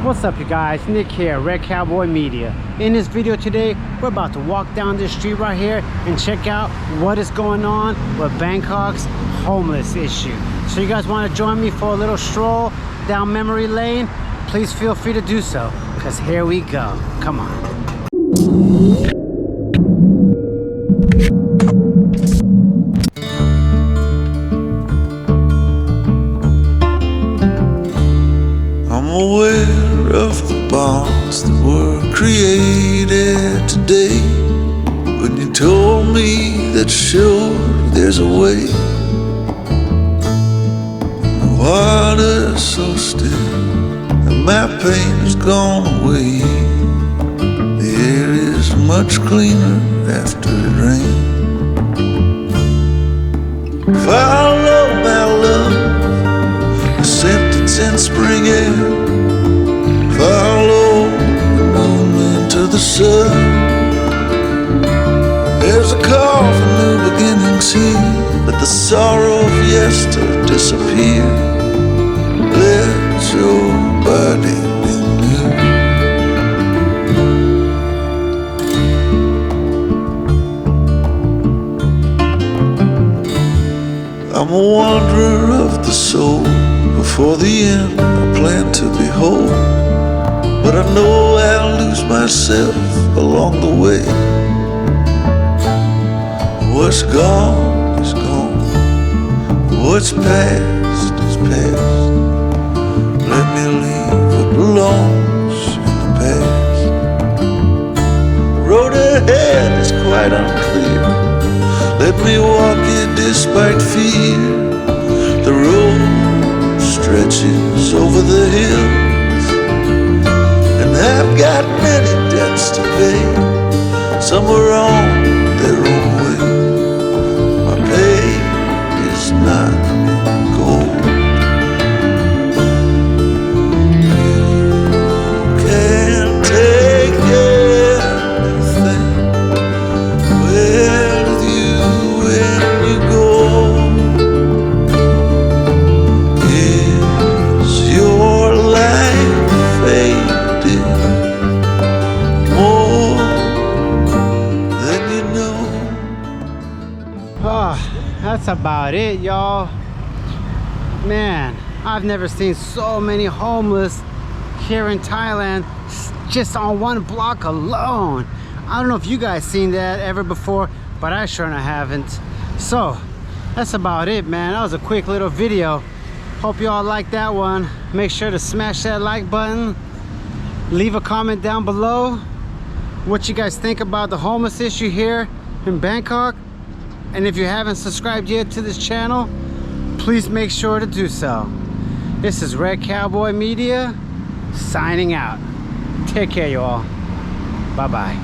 What's up, you guys? Nick here, Red Cowboy Media. In this video today, we're about to walk down this street right here and check out what is going on with Bangkok's homeless issue. So you guys want to join me for a little stroll down memory lane? Please feel free to do so, because here we go. Come on. Aware of the bonds that were created today. When you told me that sure there's a way. The water's so still and my pain has gone away. The air is much cleaner after it rained. Follow my love, the sentence in spring air. Follow the moon into the sun. There's a call for new beginnings here. Let the sorrow of yester disappear. Let your body be new. I'm a wanderer of the soul. Before the end I plan to behold, but I know I'll lose myself along the way. What's gone is gone. What's past is past. Let me leave what belongs in the past. The road ahead is quite unclear. Let me walk it despite fear. The road stretches over the hills, and I've got many debts to pay. Some are on their own way. My pay is not in gold. You can't take anything with you when you go. Is your life faded more than you know? That's about it, y'all. Man, I've never seen so many homeless here in Thailand just on one block alone. I don't know if you guys seen that ever before, but I sure haven't. So that's about it, man. That was a quick little video. Hope you all like that one. Make sure to smash that like button. Leave a comment down below what you guys think about the homeless issue here in Bangkok. And if you haven't subscribed yet to this channel, please make sure to do so. This is Red Cowboy Media signing out. Take care, you all. Bye-bye.